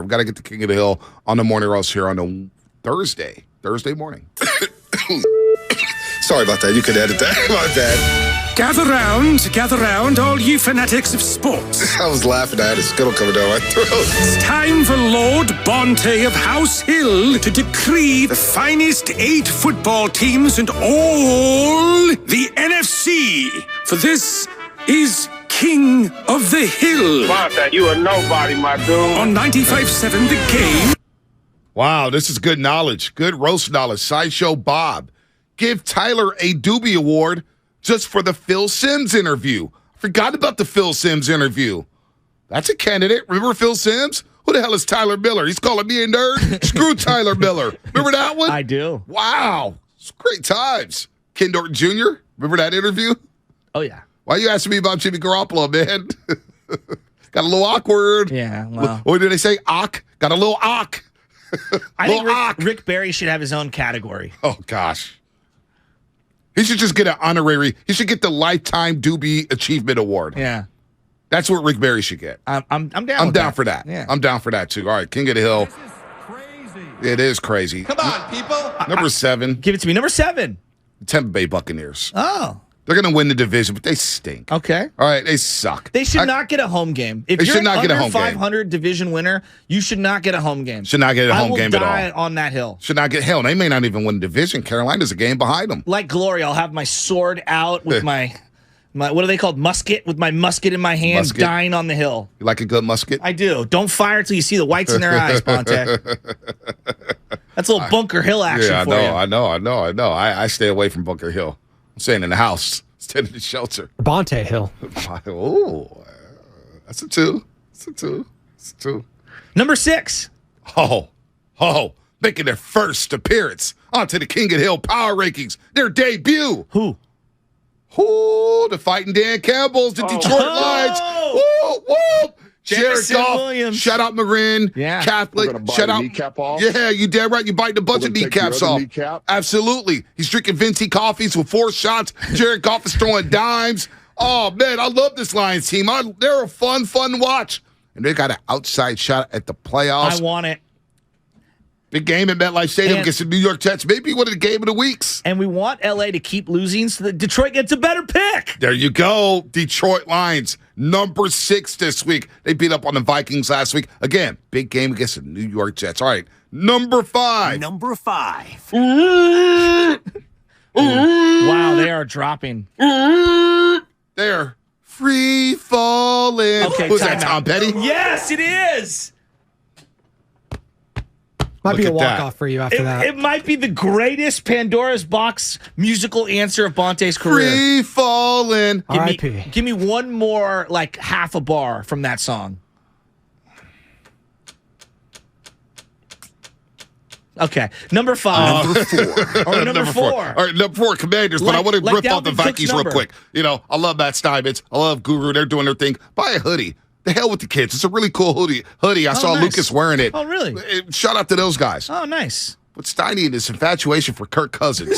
We've got to get the King of the Hill on the morning roast here on a Thursday morning. Sorry about that. You could edit that. My bad. Gather round, all ye fanatics of sports. I was laughing. I had a skittle coming down my throat. It's time for Lord Bonte of House Hill to decree the finest 8 football teams in all the NFC. For this is King of the Hill. Bonte, you a nobody, my dude. On 95.7 The Game. Wow, this is good knowledge. Good roast knowledge. Sideshow Bob. Give Tyler a Doobie Award just for the Phil Simms interview. Forgot about the Phil Simms interview. That's a candidate. Remember Phil Simms? Who the hell is Tyler Miller? He's calling me a nerd? Screw Tyler Miller. Remember that one? I do. Wow. It's great times. Ken Norton Jr., remember that interview? Oh, yeah. Why are you asking me about Jimmy Garoppolo, man? Got a little awkward. Yeah, well. What did they say? Ock? Got a little ock. I think Rick Barry should have his own category. Oh, gosh. He should just get an honorary. He should get the Lifetime Doobie Achievement Award. Yeah. That's what Rick Barry should get. I'm down I'm down for that. Yeah. I'm down for that, too. All right, King of the Hill. This is crazy. It is crazy. Come on, people. Number 7, Give it to me. Number 7. Tampa Bay Buccaneers. Oh. They're going to win the division, but they stink. Okay. All right, they suck. They should not get a home game. If They you're should not an get a under home game. 500 division winner, you should not get a home game. Should not get a home game at all. I will die on that hill. Should not get hell. They may not even win the division. Carolina's a game behind them. Like Glory, I'll have my sword out with my what are they called? Musket, with my musket in my hand, Musket. dying on the hill. You like a good musket? I do. Don't fire till you see the whites in their eyes, Ponte. That's a little Bunker Hill action for you. I know. I stay away from Bunker Hill. I'm staying in the house. Staying in the shelter. Bonte Hill. Oh, that's a 2. That's a 2. Number 6. Making their first appearance onto the King of the Hill Power Rankings. Their debut. Who? The Fighting Dan Campbells, the Detroit Lions. Woo! Jared Jamison Goff. Williams. Shout out Marin. Yeah. Catholic. We're gonna bite Shout a out. kneecap off? Yeah, you dead right. You biting a bunch We're of gonna take your kneecaps other off. kneecap? Absolutely. He's drinking venti coffees with 4 shots. Jared Goff is throwing dimes. Oh, man, I love this Lions team. They're a fun watch. And they got an outside shot at the playoffs. I want it. Big game at MetLife Stadium And- against the New York Jets. Maybe one of the game of the weeks. And we want LA to keep losing so that Detroit gets a better pick. There you go. Detroit Lions, number 6 this week. They beat up on the Vikings last week. Again, big game against the New York Jets. All right, number 5. Number 5. Wow, they are dropping. They're free falling. Okay, Who's that, timeout. Tom Petty? Yes, it is. Might be a Look at that. walk-off for you after that. It might be the greatest Pandora's Box musical answer of Bonte's career. Free falling. R.I.P. Give me one more, like half a bar from that song. Okay, number 5. Number 4. Or number 4. All right, number 4, Commanders. But I want to Like rip off the Dalvin Cook's Vikings real number. quick. You know, I love Matt Steinmetz. I love Guru. They're doing their thing. Buy a hoodie. The hell with the kids. It's a really cool hoodie. I saw nice. Lucas wearing it. Oh, really? Shout out to those guys. Oh, nice. But Steiny and his infatuation for Kirk Cousins.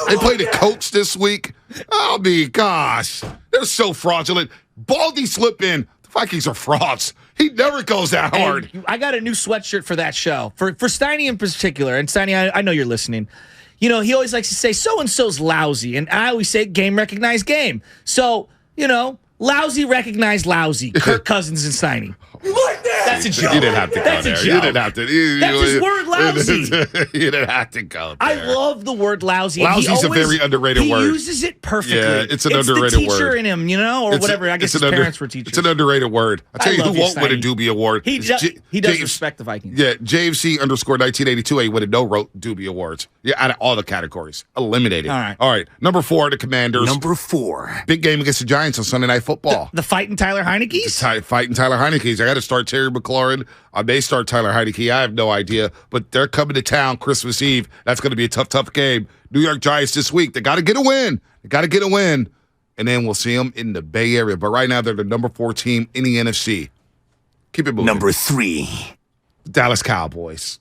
They played the Colts this week. Oh, my gosh. They're so fraudulent. Baldy slip in. The Vikings are frauds. He never goes that hard. And I got a new sweatshirt for that show. For Steiny in particular. And Steiny, I know you're listening. You know, he always likes to say, so-and-so's lousy. And I always say, game recognized game. So, you know, lousy recognized lousy. Kirk Cousins and Steiny. You like that? That's a joke. You didn't have to go That's there. A joke. You didn't have to. That's his word, lousy. You didn't have to go there. I love the word lousy. And Lousy's a very underrated word. He uses it perfectly. Yeah, it's an underrated the teacher word. in him, you know, or whatever. I guess his parents were teachers. It's an underrated word. I'll tell you love who won't win a Steiny. Doobie Award. He It's does respect the Vikings. Yeah, JFC_1982. He would have wrote Doobie Awards. Yeah, out of all the categories. Eliminated. All right. Number 4, the Commanders. Number 4. Big game against the Giants on Sunday Night Football. The fighting Tyler Heineke's? Fighting Tyler Heineke's. I got to start Terry McLaurin. I may start Tyler Heineke. I have no idea. But they're coming to town Christmas Eve. That's going to be a tough game. New York Giants this week. They got to get a win. And then we'll see them in the Bay Area. But right now, they're the number 4 team in the NFC. Keep it moving. Number 3. Dallas Cowboys.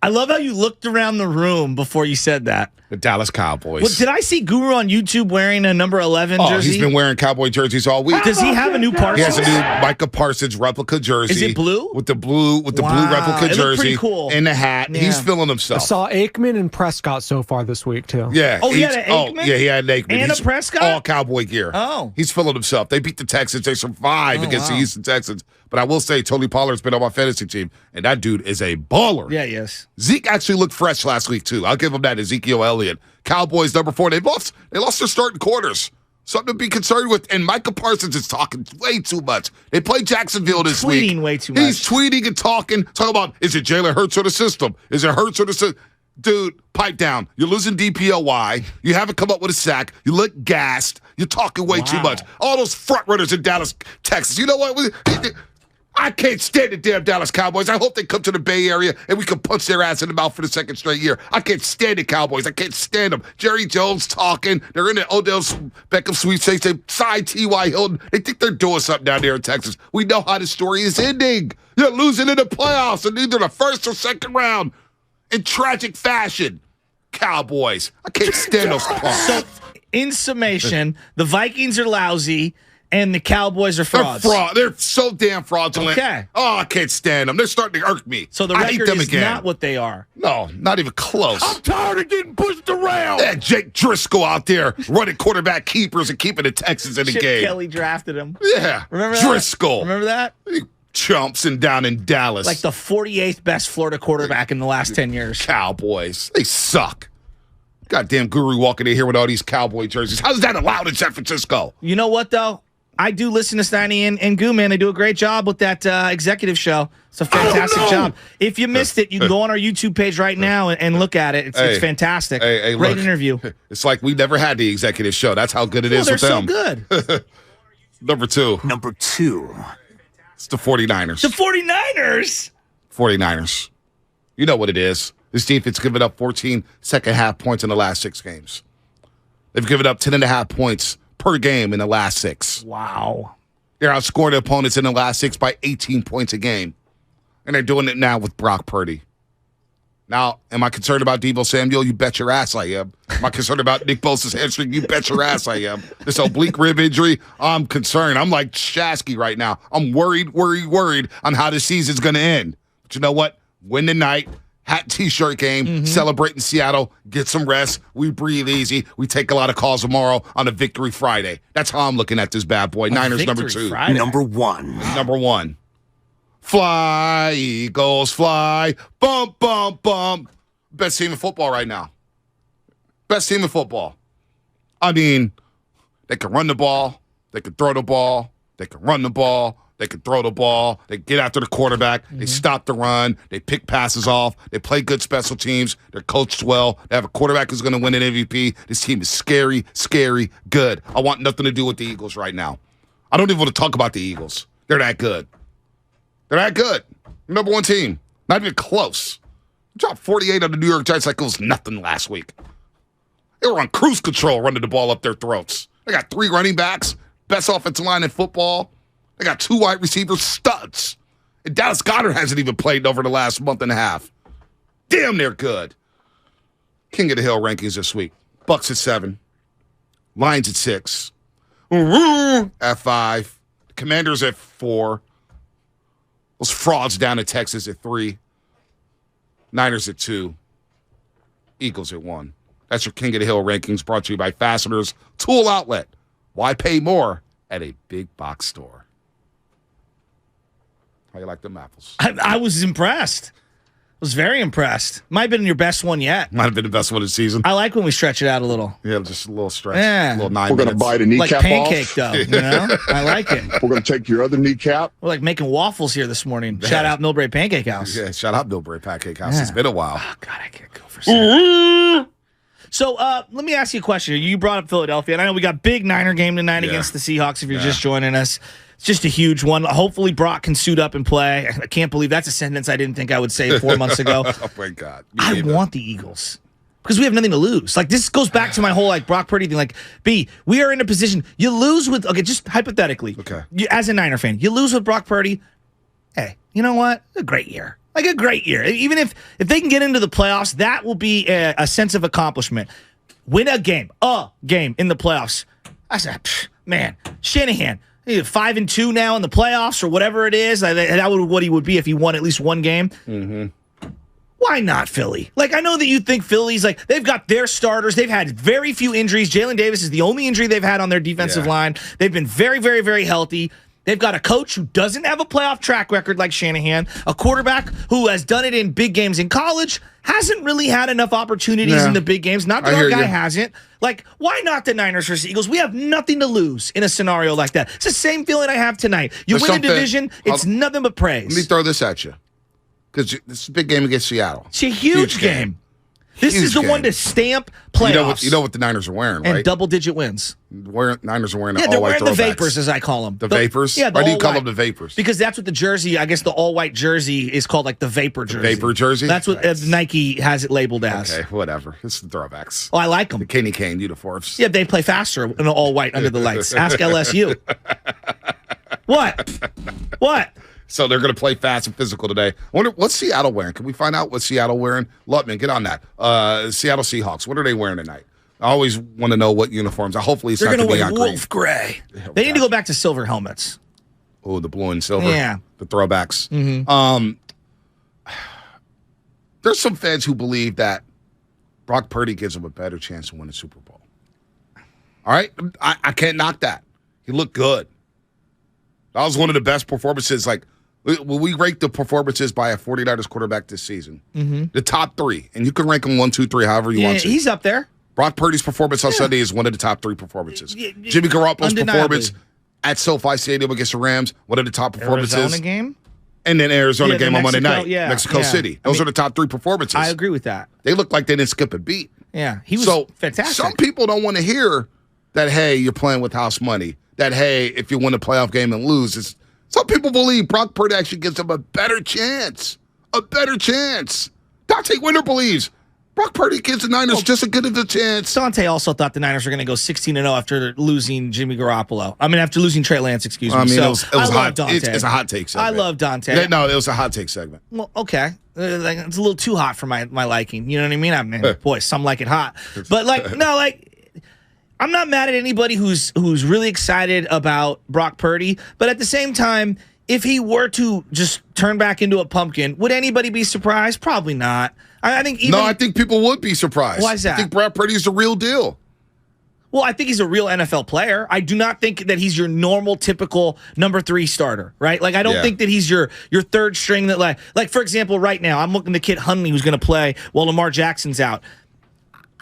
I love how you looked around the room before you said that. The Dallas Cowboys. Well, did I see Guru on YouTube wearing a number 11 jersey? He's been wearing Cowboy jerseys all week. Does he have a new Parsons? He has a new Micah Parsons replica jersey. Is it blue? With the blue replica It looked jersey pretty cool. and the hat. Yeah. He's feeling I himself. saw Aikman and Prescott so far this week, too. Yeah. Oh, he had an Aikman? yeah, he had an Aikman. And a He's Prescott? all Cowboy gear. Oh. He's feeling himself. They beat the Texans. They survived against the Houston Texans. But I will say, Tony Pollard's been on my fantasy team, and that dude is a baller. Yeah, yes. Zeke actually looked fresh last week, too. I'll give him that. Ezekiel Elliott. Cowboys, number 4. They lost their starting quarters. Something to be concerned with. And Micah Parsons is talking way too much. They play Jacksonville this week. Tweeting way too much. He's tweeting and talking about, is it Jalen Hurts or the system? Is it Hurts or the system? Dude, pipe down. You're losing DPOY. You haven't come up with a sack. You look gassed. You're talking way too much. All those front runners in Dallas, Texas. You know what? I can't stand the damn Dallas Cowboys. I hope they come to the Bay Area and we can punch their ass in the mouth for the second straight year. I can't stand the Cowboys. I can't stand them. Jerry Jones talking. They're in the Odell Beckham sweepstakes. They signed T.Y. Hilton. They think they're doing something down there in Texas. We know how the story is ending. You're losing in the playoffs in either the first or second round in tragic fashion. Cowboys. I can't stand those punks. So, in summation, the Vikings are lousy and the Cowboys are frauds. They're so damn fraudulent. Okay. Oh, I can't stand them. They're starting to irk me. So the I hate record them is again. not what they are. No, not even close. I'm tired of getting pushed around. Yeah, Jake Driscoll out there running quarterback keepers and keeping the Texans in the Chip game. Kelly drafted him. Yeah. Remember that? Driscoll. Remember that? He chumps and down in Dallas. Like the 48th best Florida quarterback in the last 10 years. Cowboys. They suck. Goddamn Guru walking in here with all these Cowboy jerseys. How's that allowed in San Francisco? You know what, though? I do listen to Steiny and Goo, man. They do a great job with that executive show. It's a fantastic job. If you missed it, you can go on our YouTube page right now and look at it. It's fantastic. Hey, great look, interview. It's like we never had the executive show. That's how good it is They're with so them. good. Number 2. Number 2. It's the 49ers. The 49ers. 49ers. You know what it is. This defense given up 14 second-half points in the last 6 games. They've given up 10.5 points per game in the last 6. Wow. They're outscoring their opponents in the last 6 by 18 points a game. And they're doing it now with Brock Purdy. Now, am I concerned about Deebo Samuel? You bet your ass I am. Am I concerned about Nick Bosa's hamstring? You bet your ass I am. This oblique rib injury, I'm concerned. I'm like Shasky right now. I'm worried on how the season's going to end. But you know what? Win tonight. Hat T-shirt game, celebrate in Seattle, get some rest. We breathe easy. We take a lot of calls tomorrow on a Victory Friday. That's how I'm looking at this bad boy. Niners number 2. Friday. Number 1. Number 1. Fly, Eagles, fly. Bump, bump, bump. Best team in football right now. Best team in football. I mean, they can run the ball. They can throw the ball. They can run the ball. They can throw the ball. They get after the quarterback. They stop the run. They pick passes off. They play good special teams. They're coached well. They have a quarterback who's going to win an MVP. This team is scary, scary, good. I want nothing to do with the Eagles right now. I don't even want to talk about the Eagles. They're that good. They're that good. Number 1 team. Not even close. Dropped 48 on the New York Giants like it was nothing last week. They were on cruise control running the ball up their throats. They got 3 running backs. Best offensive line in football. They got 2 wide receivers, studs. And Dallas Goedert hasn't even played over the last month and a half. Damn, they're good. King of the Hill rankings this week. Bucks at 7. Lions at 6. At 5. Commanders at 4. Those frauds down in Texas at 3. Niners at 2. Eagles at 1. That's your King of the Hill rankings brought to you by Fasteners Tool Outlet. Why pay more at a big box store? How you like them apples? I was impressed. I was very impressed. Might have been your best one yet. Might have been the best one of the season. I like when we stretch it out a little. Yeah, just a little stretch. Yeah. A little 9 We're going minutes. to bite a Like kneecap pancake off. dough, you know? I like it. We're going to take your other kneecap. We're like making waffles here this morning. Shout out Millbrae Pancake House. Yeah, shout out Millbrae Pancake House. Yeah. It's been a while. Oh, God, I can't go for some. So let me ask you a question. You brought up Philadelphia, and I know we got big Niner game tonight against the Seahawks if you're just joining us. It's just a huge one. Hopefully Brock can suit up and play. I can't believe that's a sentence I didn't think I would say 4 months ago. Oh, my God. I want the Eagles because we have nothing to lose. Like, this goes back to my whole, like, Brock Purdy thing. Like, B, we are in a position. You lose with, okay, just hypothetically. Okay. As a Niner fan, you lose with Brock Purdy. hey, you know what? A great year. Like a great year. Even if they can get into the playoffs, that will be a sense of accomplishment. Win a game in the playoffs. I said, man, Shanahan, 5-2 now in the playoffs or whatever it is. That would what he would be if he won at least one game. Mm-hmm. Why not Philly? Like, I know that you think Philly's like, they've got their starters. They've had very few injuries. Jalen Davis is the only injury they've had on their defensive line. They've been very, very, very healthy. They've got a coach who doesn't have a playoff track record like Shanahan, a quarterback who has done it in big games in college, hasn't really had enough opportunities in the big games. Not that our guy hasn't. Like, why not the Niners versus Eagles? We have nothing to lose in a scenario like that. It's the same feeling I have tonight. You win a division, it's nothing but praise. Let me throw this at you. Because this is a big game against Seattle. It's a huge game. This is the one to stamp playoffs. You know what the Niners are wearing, right? And double-digit wins. Niners are wearing they're all-white wearing the throwbacks. Vapors, as I call them. The Vapors? Yeah, Why do you call them the Vapors? Because that's what the jersey, I guess the all-white jersey is called, like the Vapor jersey. The Vapor jersey? That's what Nike has it labeled as. Okay, whatever. It's the throwbacks. Oh, I like them. The Kenny Kane uniforms. Yeah, they play faster in all-white under the lights. Ask LSU. What? So they're going to play fast and physical today. I wonder, what's Seattle wearing? Can we find out what Seattle wearing? Lutman, get on that. Seattle Seahawks, what are they wearing tonight? I always want to know what uniforms. Hopefully it's they're not going to wear wolf gray. They need to go back to silver helmets. Oh, the blue and silver. Yeah. The throwbacks. There's some fans who believe that Brock Purdy gives them a better chance to win a Super Bowl. All right? I can't knock that. He looked good. That was one of the best performances. Like, we rank the performances by a 49ers quarterback this season. The top three. And you can rank them 1, 2, 3, however you want to. He's up there. Brock Purdy's performance on Sunday is one of the top 3 performances. Jimmy Garoppolo's performance at SoFi Stadium against the Rams, one of the top performances. Arizona game? And then Arizona game on Monday night. Mexico City. Those are the top 3 performances. I agree with that. They look like they didn't skip a beat. Yeah, he was fantastic. Some people don't want to hear that, hey, you're playing with house money. That, hey, if you win a playoff game and lose, some people believe Brock Purdy actually gives them a better chance. A better chance. Dante Winter believes Brock Purdy gives the Niners just as good of a chance. Dante also thought the Niners were going to go 16-0 after losing Jimmy Garoppolo. I mean, after losing Trey Lance, excuse me. I mean, so it was I love hot. Dante. It's a hot take segment. I love Dante. Yeah, no, it was a hot take segment. Well, okay. It's a little too hot for my liking. You know what I mean? I mean, boy, some like it hot. But, I'm not mad at anybody who's really excited about Brock Purdy. But at the same time, if he were to just turn back into a pumpkin, would anybody be surprised? Probably not. I think people would be surprised. Why is that? I think Brock Purdy is the real deal. Well, I think he's a real NFL player. I do not think that he's your normal, typical number 3 starter, right? Like, I don't think that he's your third string that, like for example, right now, I'm looking at Kit Hundley, who's going to play while Lamar Jackson's out.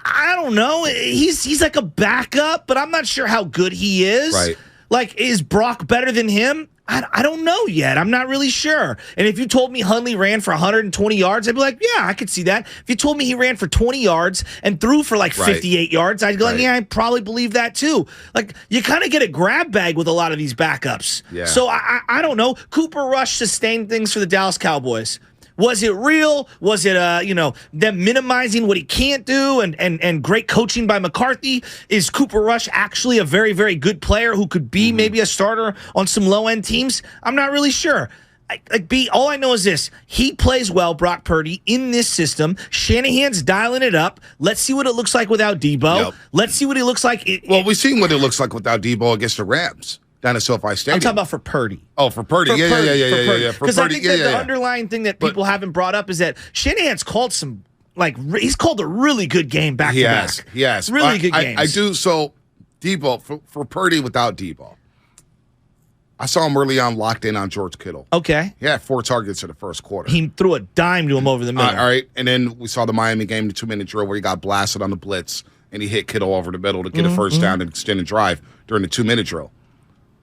I don't know. He's like a backup, but I'm not sure how good he is. Right. Like, is Brock better than him? I don't know yet. I'm not really sure. And if you told me Hundley ran for 120 yards, I'd be like, yeah, I could see that. If you told me he ran for 20 yards and threw for like 58 yards, I'd go, yeah, I probably believe that too. Like, you kind of get a grab bag with a lot of these backups. Yeah. So I don't know. Cooper Rush sustained things for the Dallas Cowboys. Was it real? Was it, them minimizing what he can't do and great coaching by McCarthy? Is Cooper Rush actually a very, very good player who could be maybe a starter on some low-end teams? I'm not really sure. All I know is this. He plays well, Brock Purdy, in this system. Shanahan's dialing it up. Let's see what it looks like without Debo. Yep. Let's see what he looks like. We've seen what it looks like without Debo against the Rams down at SoFi Stadium. I'm talking about for Purdy. Oh, for Purdy. Yeah. Because I think that the underlying thing that people haven't brought up is that Shanahan's called he's called a really good game back to back. Yes. Really good games. I do. So, Debo, for Purdy without Debo, I saw him early on locked in on George Kittle. Okay. He had 4 targets in the first quarter. He threw a dime to him over the middle. All right. And then we saw the Miami game, the 2-minute drill, where he got blasted on the blitz, and he hit Kittle over the middle to get a first down and extend a drive during the 2-minute drill.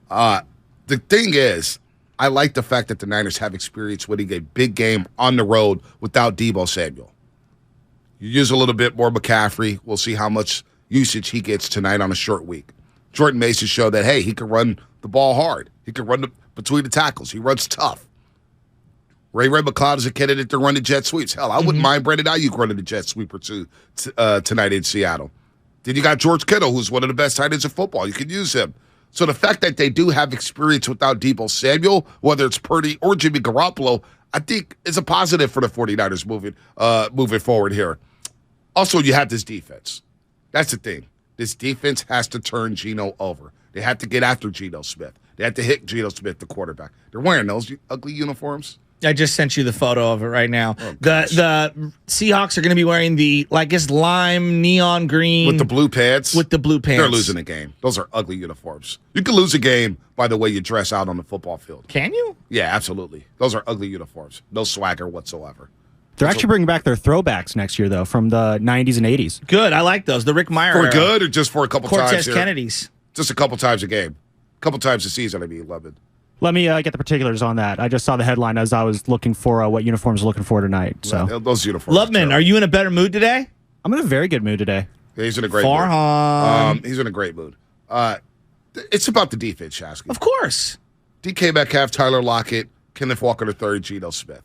The thing is, I like the fact that the Niners have experience winning a big game on the road without Debo Samuel. You use a little bit more McCaffrey. We'll see how much usage he gets tonight on a short week. Jordan Mason showed that, hey, he can run the ball hard. He can run between the tackles. He runs tough. Ray McCloud is a candidate to run the jet sweeps. Hell, I wouldn't mind Brandon Ayuk running the jet sweep or two tonight in Seattle. Then you got George Kittle, who's one of the best tight ends in football. You can use him. So the fact that they do have experience without Deebo Samuel, whether it's Purdy or Jimmy Garoppolo, I think is a positive for the 49ers moving forward here. Also, you have this defense. That's the thing. This defense has to turn Geno over. They have to get after Geno Smith. They have to hit Geno Smith, the quarterback. They're wearing those ugly uniforms. I just sent you the photo of it right now. Oh, the Seahawks are going to be wearing the, I guess, lime neon green. With the blue pants? With the blue pants. They're losing a game. Those are ugly uniforms. You can lose a game by the way you dress out on the football field. Can you? Yeah, absolutely. Those are ugly uniforms. No swagger whatsoever. They're actually bringing back their throwbacks next year, though, from the 90s and 80s. Good. I like those. The Rick Meyer For era. good or just for a couple times Cortez here? Kennedy's. Just a couple times a game. A couple times a season, I mean, love it. Let me get the particulars on that. I just saw the headline as I was looking for what uniforms looking for tonight. So Yeah, those uniforms. Loveman, are you in a better mood today? I'm in a very good mood today. Yeah, he's in a great mood. Farhan. He's in a great mood. It's about the defense, Shasky. Of course. DK Metcalf, Tyler Lockett, Kenneth Walker III, Geno Smith.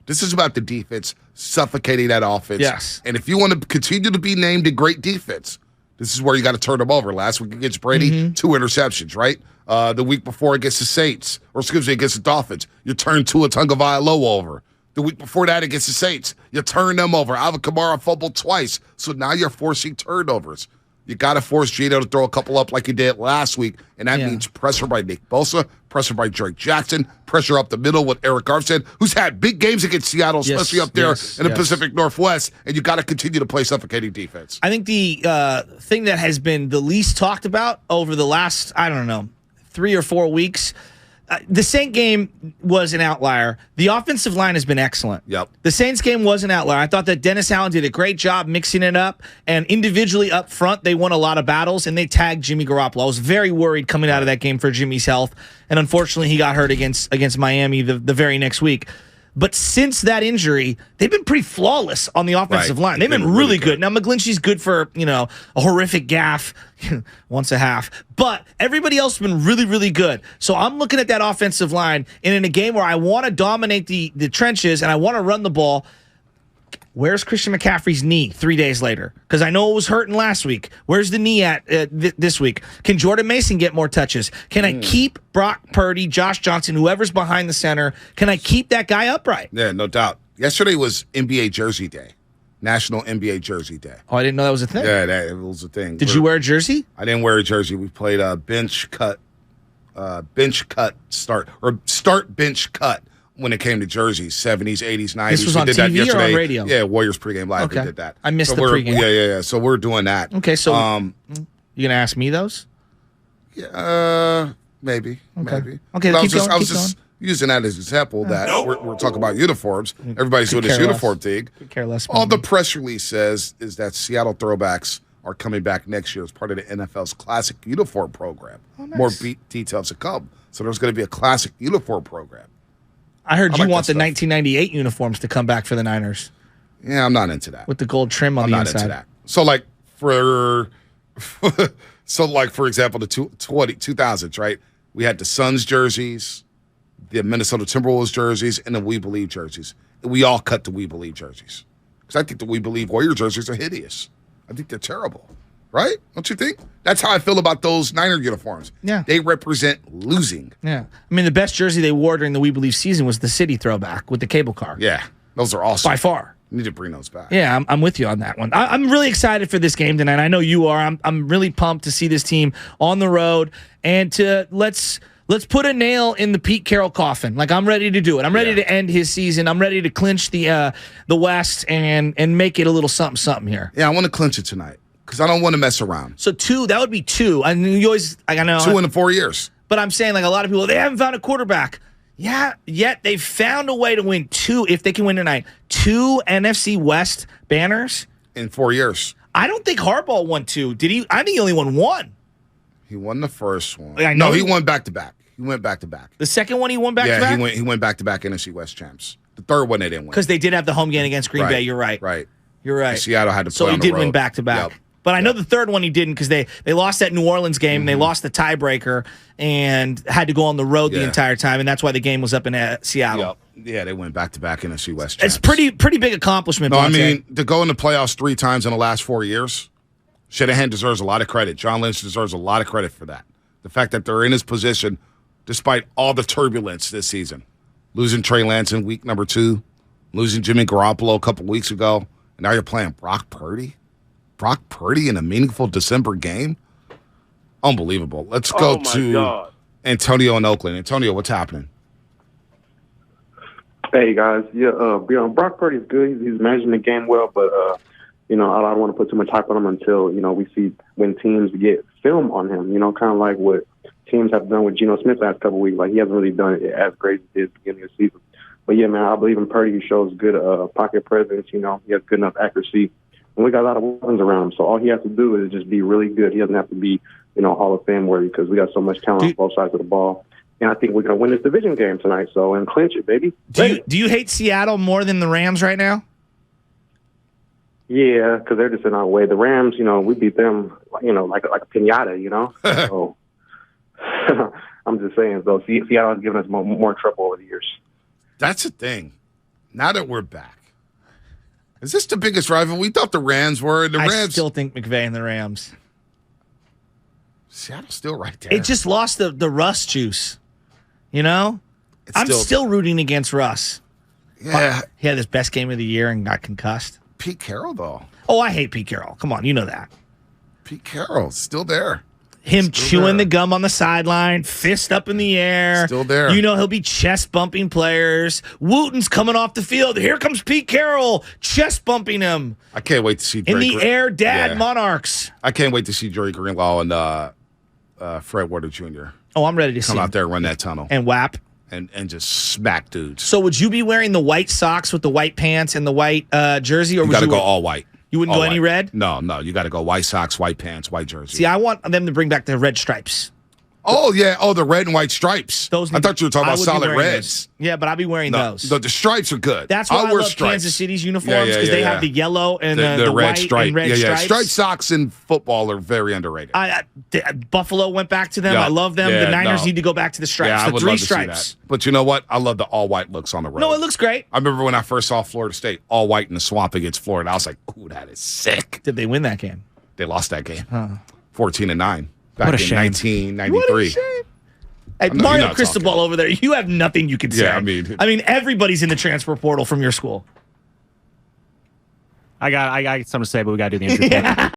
This is about the defense suffocating that offense. Yes. And if you want to continue to be named a great defense, this is where you got to turn them over. Last week against Brady, 2 interceptions, right? The week before against the Saints, or excuse me, against the Dolphins, you turned Tua Tagovailoa over. The week before that against the Saints, you turned them over. Alvin Kamara fumbled twice. So now you're forcing turnovers. You got to force Geno to throw a couple up like he did last week, and that means pressure by Nick Bosa, pressure by Drake Jackson, pressure up the middle with Eric Armstead, who's had big games against Seattle, especially up there in the Pacific Northwest, and you got to continue to play suffocating defense. I think the thing that has been the least talked about over the last, 3 or 4 weeks, the Saint game was an outlier. The offensive line has been excellent. Yep. The Saints game was an outlier. I thought that Dennis Allen did a great job mixing it up, and individually up front, they won a lot of battles, and they tagged Jimmy Garoppolo. I was very worried coming out of that game for Jimmy's health, and unfortunately, he got hurt against Miami the very next week. But since that injury, they've been pretty flawless on the offensive line. They've been really good. Now, McGlinchey's good for, a horrific gaffe once a half. But everybody else has been really, really good. So I'm looking at that offensive line, and in a game where I want to dominate the trenches and I want to run the ball, where's Christian McCaffrey's knee 3 days later? Because I know it was hurting last week. Where's the knee at this week? Can Jordan Mason get more touches? Can I keep Brock Purdy, Josh Johnson, whoever's behind the center? Can I keep that guy upright? Yeah, no doubt. Yesterday was NBA Jersey Day, National NBA Jersey Day. Oh, I didn't know that was a thing. Yeah, that was a thing. Did you wear a jersey? I didn't wear a jersey. We played a bench cut start, or start bench cut. When it came to jerseys, 70s, 80s, 90s. This was on did that TV yesterday. or on radio? Yeah, Warriors pregame live. Okay. We did that. I missed the we're- pregame. Yeah. So we're doing that. Okay, so you going to ask me those? Maybe. Okay, But I was keep just going. using that as an example that we're talking about uniforms. Everybody's doing this care uniform less. thing. Could care less. All the press release says is that Seattle throwbacks are coming back next year as part of the NFL's classic uniform program. nice. More details to come. So there's going to be a classic uniform program. I heard I you like want that the stuff. 1998 uniforms to come back for the Niners Yeah, I'm not into that. with the gold trim on I'm the not inside. into that. So for example, the 2000s, right? We had the Suns jerseys, the Minnesota Timberwolves jerseys, and the We Believe jerseys. And we all cut the We Believe jerseys. Because I think the We Believe Warrior jerseys are hideous. I think they're terrible. Right? Don't you think? That's how I feel about those Niner uniforms. Yeah. They represent losing. Yeah. I mean, the best jersey they wore during the We Believe season was the City throwback with the cable car. Yeah. Those are awesome. By far. You need to bring those back. Yeah, I'm with you on that one. I'm really excited for this game tonight. I know you are. I'm really pumped to see this team on the road and to let's put a nail in the Pete Carroll coffin. Like, I'm ready to do it. I'm ready to end his season. I'm ready to clinch the West and make it a little something here. Yeah, I want to clinch it tonight because I don't want to mess around. So that would be 2. I mean, you always, I know 2 in 4 years. But I'm saying, like, a lot of people, they haven't found a quarterback. Yeah, yet they've found a way to win 2, if they can win tonight, 2 NFC West banners. In 4 years. I don't think Harbaugh won 2. Did he? I think he only won 1. He won the first one. I know No, he he- won back-to-back. He went back-to-back. The second one he won back to Yeah, back? he went back-to-back NFC West champs. The third one they didn't win. Because they did have the home game against Green Bay. You're right. Right. You're right. Seattle had to play So he on the did road. win back to back. Yep. But I know the third one he didn't because they lost that New Orleans game. And they lost the tiebreaker and had to go on the road the Yeah. entire time. And that's why the game was up in Seattle. Yep. Yeah, they went back-to-back NFC West champs. It's pretty big accomplishment. No, I Bonte. mean, to go in the playoffs 3 times in the last 4 years, Shanahan deserves a lot of credit. John Lynch deserves a lot of credit for that. The fact that they're in his position despite all the turbulence this season. Losing Trey Lance in week number 2, losing Jimmy Garoppolo a couple weeks ago, and now you're playing Brock Purdy? Brock Purdy in a meaningful December game? Unbelievable. Let's go to Antonio in Oakland. Antonio, what's happening? Hey, guys. Yeah, Brock Purdy's good. He's managing the game well, but, I don't want to put too much hype on him until, we see when teams get film on him, kind of like what teams have done with Geno Smith last couple of weeks. Like, he hasn't really done it as great as he did at the beginning of the season. But, yeah, man, I believe in Purdy. He shows good pocket presence. He has good enough accuracy. And we got a lot of weapons around him. So all he has to do is just be really good. He doesn't have to be, Hall of Fame worthy because we got so much talent on both sides of the ball. And I think we're going to win this division game tonight. So, and clinch it, baby. Do you hate Seattle more than the Rams right now? Yeah, because they're just in our way. The Rams, we beat them, like a pinata, So I'm just saying, though, Seattle has given us more trouble over the years. That's the thing. Now that we're back, is this the biggest rival? We thought the Rams were. I still think McVay and the Rams. Seattle's still right there. It just lost the Russ juice. I'm still rooting against Russ. Yeah. He had his best game of the year and got concussed. Pete Carroll, though. Oh, I hate Pete Carroll. Come on, you know that. Pete Carroll, still there. Him chewing the gum on the sideline, fist up in the air. Still there. He'll be chest bumping players. Wooten's coming off the field. Here comes Pete Carroll, chest bumping him. I can't wait to see in the air, Dad Monarchs. I can't wait to see Jerry Greenlaw and Fred Warner Jr. Oh, I'm ready to see come out there and run that tunnel. And whap. And just smack dudes. So would you be wearing the white socks with the white pants and the white jersey? Or you got to go all white. You wouldn't go any red? No. You got to go white socks, white pants, white jersey. See, I want them to bring back the red stripes. Oh, yeah. Oh, the red and white stripes. I thought you were talking about solid reds. Those. Yeah, but I'll be wearing those. The stripes are good. That's why I love Kansas City's uniforms because they have the yellow and the red white stripe. and red stripes. Striped socks in football are very underrated. Buffalo went back to them. Yeah. I love them. The Niners need to go back to the stripes. Yeah, the 3 stripes. But you know what? I love the all-white looks on the road. No, it looks great. I remember when I first saw Florida State all-white in the swamp against Florida. I was like, ooh, that is sick. Did they win that game? They lost that game. 14-9 back in shame. 1993. What a shame. Hey, Mario Cristobal over there, you have nothing you can say. Yeah, I mean, everybody's in the transfer portal from your school. I got something to say, but we got to do the injury report.